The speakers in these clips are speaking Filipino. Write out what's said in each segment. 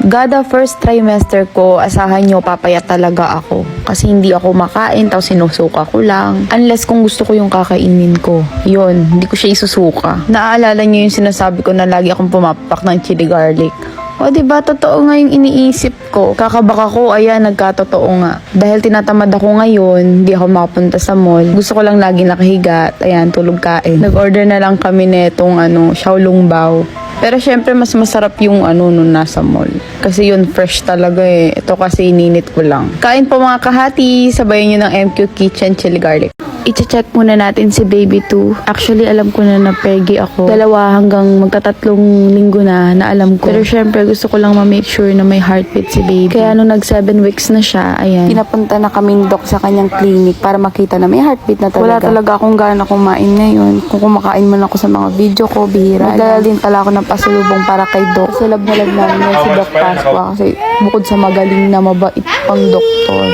Gada first trimester ko, asahan nyo papayat talaga ako. Kasi hindi ako makain, tapos sinusuka ko lang. Unless kung gusto ko yung kakainin ko. Yun, hindi ko siya isusuka. Naaalala nyo yung sinasabi ko na lagi akong pumapak ng chili garlic. O diba, totoo nga yung iniisip ko. Kakabaka ko, ayan, nagkatotoo nga. Dahil tinatamad ako ngayon, hindi ako makapunta sa mall. Gusto ko lang lagi nakahiga, ayan, tulog kain. Nag-order na lang kami netong Xiaolong Bao. Pero syempre mas masarap yung nung nasa mall. Kasi yun fresh talaga eh. Ito kasi ininit ko lang. Kain po mga kahati, sabayan nyo ng MQ Kitchen Chili Garlic. I-check muna natin si Baby 2. Actually, alam ko na pegi ako. 2 hanggang magta-3 linggo na alam ko. Pero syempre, gusto ko lang ma-make sure na may heartbeat si Baby. Kaya nung nag 7 weeks na siya, ayan, pinapunta na kaming doc sa kanyang clinic para makita na may heartbeat na talaga. Wala talaga akong gana kumain ngayon. Kung kumakain man ako sa mga video ko, bihira. Nagdala din pala ako ng pasulubong para kay Doc. Kasi love na love namin yan si Doc Pasqua. Kasi bukod sa magaling na mabait pang doktor.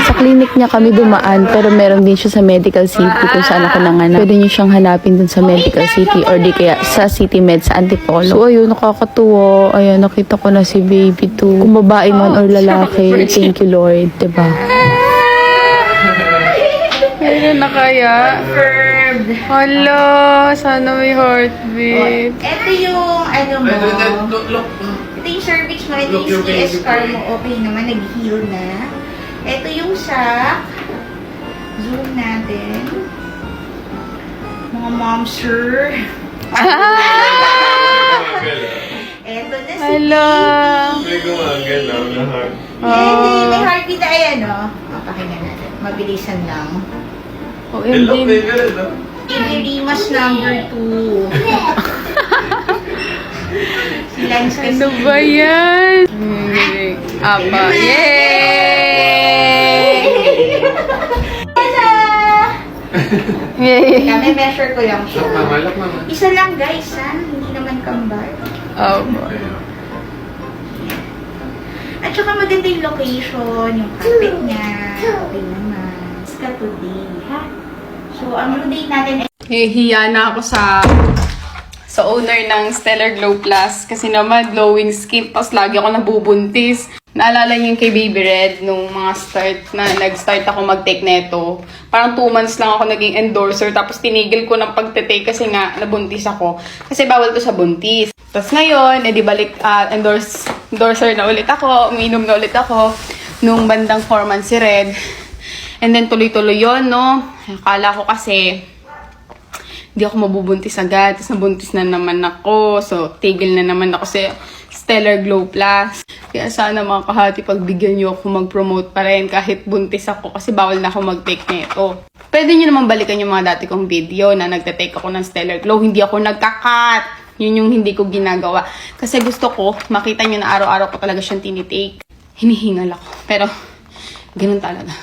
Sa clinic niya kami dumaan, pero meron din siya sa Medical City kung saan ako nanganak. Pwede niyo siyang hanapin dun sa Medical City or di kaya sa City Med sa Antipolo. So ayun, nakakatuwa. Ayun, nakita ko na si Baby 2. Kung babae man or lalaki, thank you Lord, diba? Ayun na kaya. Hala, sana may heartbeat. Ito yung mo. Ito yung cervix mo. Ito yung CS scar mo. Okay naman, nag-heal na. Ito yung sac. Zoom natin. Mga momsir. Ito na si Hala. Baby. May gumagalaw na heart. Yay! May heartbeat na ayan, no? Pakinggan natin. Mabilisan lang. Hello, baby. Hello. Iberimas number 2. Si Lance kasi. Ano ba yan? Apa, yay! Yay! Kami measure ko lang siya. Lock mama, lock mama. Isa lang guys, ha? Hindi naman kambal. Apa. At saka maganda yung location, yung carpet niya. Okay naman. It's got today, ha? So, ang date natin ay Hihiya na ako sa owner ng Stellar Glow Plus kasi naman glowing skin tapos lagi ako nabubuntis. Naalala niyo yung kay Baby Red nung mga nag-start ako mag-take neto. Parang 2 months lang ako naging endorser tapos tinigil ko ng pagte-take kasi nga nabuntis ako. Kasi bawal to sa buntis. Tapos ngayon, edi balik endorser na ulit ako, umiinom na ulit ako nung bandang 4 months si Red. And then tuloy-tuloy yun, no? Akala ko kasi hindi ako mabubuntis agad. Tapos nabuntis na naman ako. So, tigil na naman ako sa Stellar Glow Plus. Kaya sana mga kahati, pagbigyan nyo ako mag-promote pa rin kahit buntis ako kasi bawal na ako mag-take nito. Pwede nyo naman balikan yung mga dati kong video na nagte-take ako ng Stellar Glow. Hindi ako nagka-cut. Yun yung hindi ko ginagawa. Kasi gusto ko, makita nyo na araw-araw ko talaga siyang tinitake. Hinihingal ako. Pero, ganun talaga.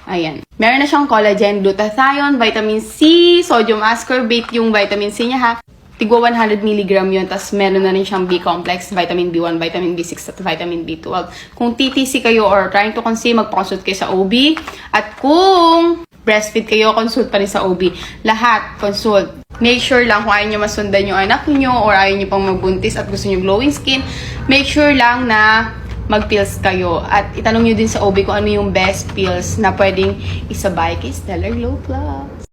Ayan. Meron na siyang collagen, glutathione, vitamin C, sodium ascorbate yung vitamin C niya ha. Tigwa 100 mg yun. Tapos meron na rin siyang B-complex, vitamin B1, vitamin B6 at vitamin B12. Kung TTC kayo or trying to conceive, magpa-consult kayo sa OB. At kung breastfeed kayo, consult pa rin sa OB. Lahat, consult. Make sure lang kung ayaw nyo masundan yung anak nyo or ayaw nyo pang magbuntis at gusto nyo glowing skin, make sure lang na mag-pills kayo. At itanong nyo din sa OB kung ano yung best pills na pwedeng isabay kay Stellar Glow Plus.